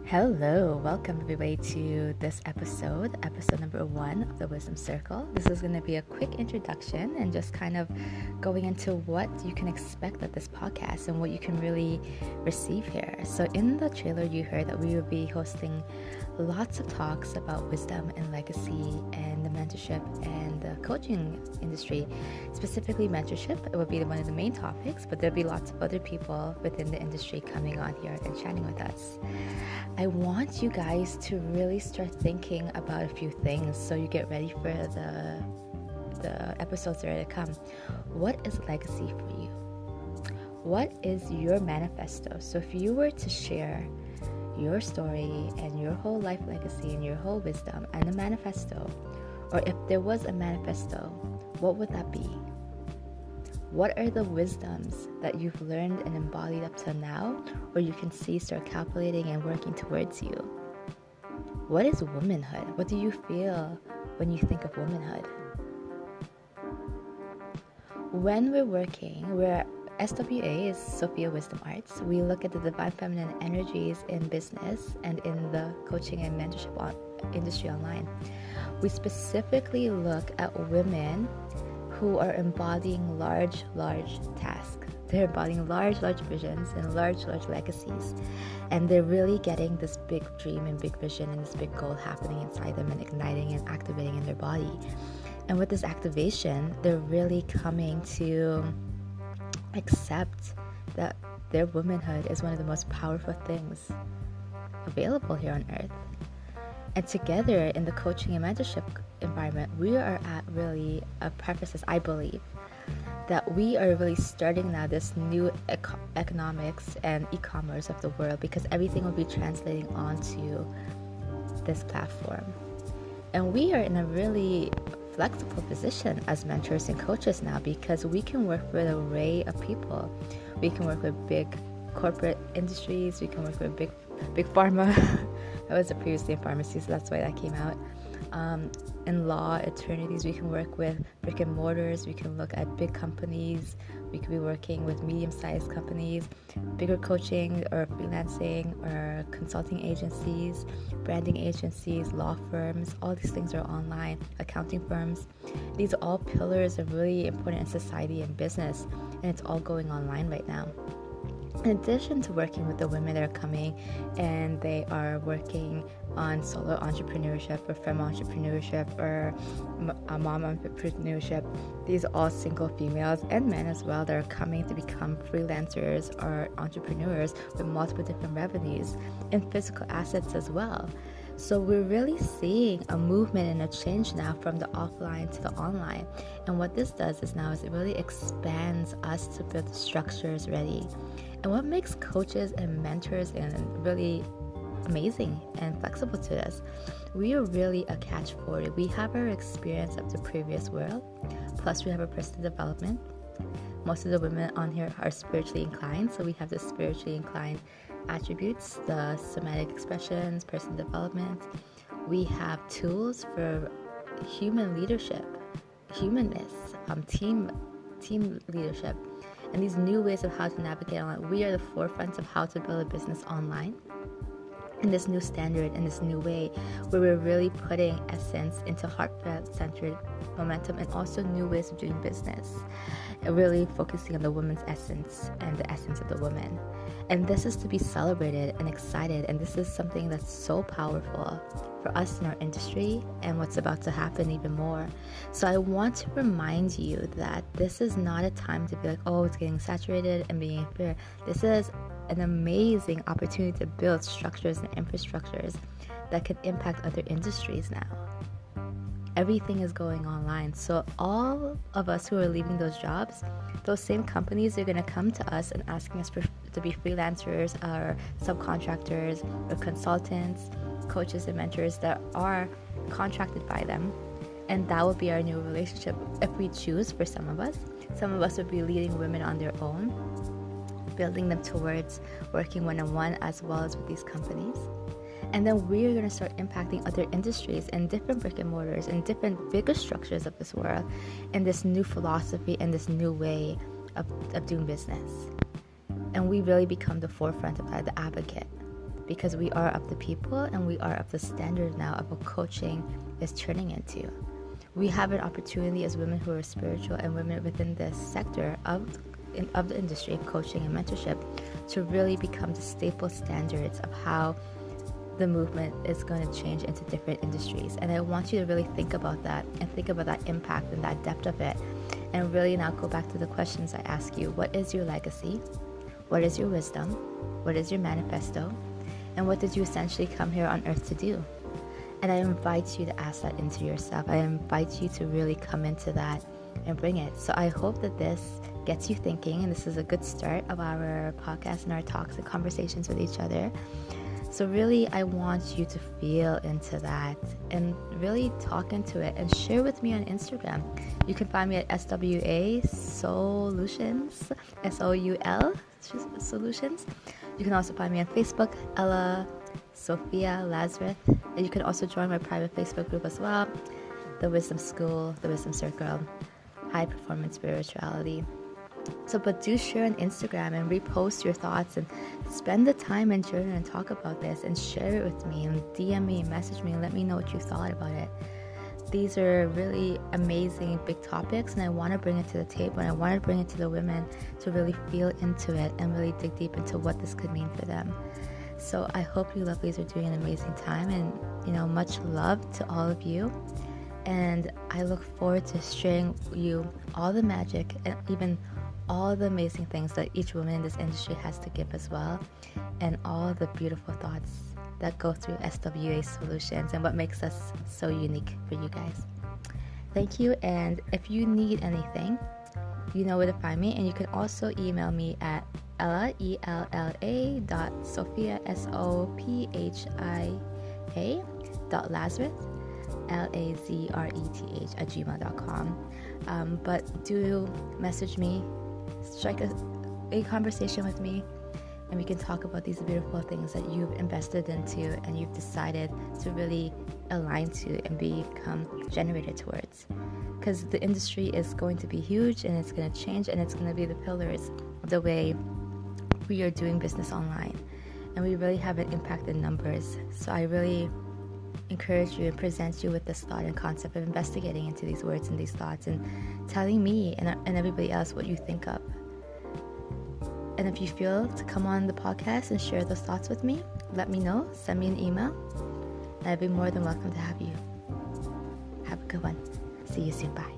Hello, welcome everybody to this episode number 1 of the Wisdom Circle. This is going to be a quick introduction and just kind of going into what you can expect at this podcast and what you can really receive here. So in the trailer you heard that we will be hosting lots of talks about wisdom and legacy and the mentorship and the coaching industry. Specifically mentorship, it would be one of the main topics, but there'll be lots of other people within the industry coming on here and chatting with us. I want you guys to really start thinking about a few things so you get ready for the episodes that are to come. What is legacy for you? What is your manifesto? So if you were to share your story and your whole life legacy and your whole wisdom and a manifesto, or if there was a manifesto, what would that be? What are the wisdoms that you've learned and embodied up to now, or you can see start calculating and working towards you? What is womanhood? What do you feel when you think of womanhood? When we're SWA is Sophia Wisdom Arts. We look at the divine feminine energies in business and in the coaching and mentorship industry online. We specifically look at women who are embodying large tasks. They're embodying large visions and large legacies. And they're really getting this big dream and big vision and this big goal happening inside them and igniting and activating in their body. And with this activation, they're really coming to accept that their womanhood is one of the most powerful things available here on earth. And together in the coaching and mentorship environment, we are at really a precipice, I believe, that we are really starting now this new economics and e-commerce of the world, because everything will be translating onto this platform. And we are in a really flexible position as mentors and coaches now, because we can work with an array of people. We can work with big corporate industries, we can work with big pharma. I was previously in pharmacy, so that's why that came out. In law, attorneys, we can work with brick and mortars, we can look at big companies, we could be working with medium-sized companies, bigger coaching or freelancing or consulting agencies, branding agencies, law firms. All these things are online, accounting firms. These are all pillars of really important in society and business, and it's all going online right now. In addition to working with the women that are coming and they are working on solo entrepreneurship or femme entrepreneurship or mom entrepreneurship, these are all single females and men as well that are coming to become freelancers or entrepreneurs with multiple different revenues and physical assets as well. So we're really seeing a movement and a change now from the offline to the online. And what this does is it really expands us to build the structures ready. And what makes coaches and mentors and really amazing and flexible to this, we are really a catch 40. We have our experience of the previous world, plus we have our personal development. Most of the women on here are spiritually inclined, so we have the spiritually inclined attributes, the somatic expressions, personal development. We have tools for human leadership, humanness, team leadership, and these new ways of how to navigate online. We are the forefront of how to build a business online in this new standard, in this new way, where we're really putting essence into heartfelt-centered momentum and also new ways of doing business, and really focusing on the woman's essence and the essence of the woman. And this is to be celebrated and excited, and this is something that's so powerful for us in our industry and what's about to happen even more. So I want to remind you that this is not a time to be like, oh, it's getting saturated and being unfair. This is an amazing opportunity to build structures and infrastructures that could impact other industries now. Everything is going online. So all of us who are leaving those jobs, those same companies are going to come to us and asking us to be freelancers or subcontractors or consultants, coaches and mentors that are contracted by them. And that will be our new relationship if we choose. For some of us would be leading women on their own, building them towards working one-on-one as well as with these companies. And then we're going to start impacting other industries and different brick and mortars and different bigger structures of this world in this new philosophy and this new way of doing business. And we really become the forefront of that, the advocate. because we are of the people and we are of the standard now of what coaching is turning into. We have an opportunity as women who are spiritual and women within this sector of the industry of coaching and mentorship to really become the staple standards of how the movement is going to change into different industries. And I want you to really think about that and think about that impact and that depth of it, and really now go back to the questions I ask you. What is your legacy? What is your wisdom? What is your manifesto? And what did you essentially come here on earth to do? And I invite you to ask that into yourself. I invite you to really come into that and bring it. So I hope that this gets you thinking, and this is a good start of our podcast and our talks and conversations with each other. So really, I want you to feel into that and really talk into it and share with me on Instagram. You can find me at SWA Soultions, SOUL Solutions. You can also find me on Facebook, ELLA SOPHIA 𝙒 𝙾, and you can also join my private Facebook group as well, the Wisdom School, the Wisdom Circle, High Performance Spirituality. So, but do share on Instagram and repost your thoughts and spend the time and journal and talk about this and share it with me and DM me, message me, and let me know what you thought about it. These are really amazing big topics, and I want to bring it to the table, and I want to bring it to the women to really feel into it and really dig deep into what this could mean for them. So I hope you lovelies are doing an amazing time, and much love to all of you. And I look forward to sharing with you all the magic and even all the amazing things that each woman in this industry has to give as well, and all the beautiful thoughts that go through SWA Soultions and what makes us so unique for you guys. Thank you, and if you need anything, you know where to find me, and you can also email me at ELLA 𝙏𝙝𝙚 𝙒𝙝𝙚 𝙒𝙝𝙚@gmail.com. But do message me, strike a conversation with me, and we can talk about these beautiful things that you've invested into and you've decided to really align to and become generated towards. Because the industry is going to be huge, and it's going to change, and it's going to be the pillars of the way we are doing business online. And we really have an impact in numbers. So I really encourage you and present you with this thought and concept of investigating into these words and these thoughts and telling me and everybody else what you think of. And if you feel to come on the podcast and share those thoughts with me, let me know. Send me an email, and I'd be more than welcome to have you. Have a good one. See you soon. Bye.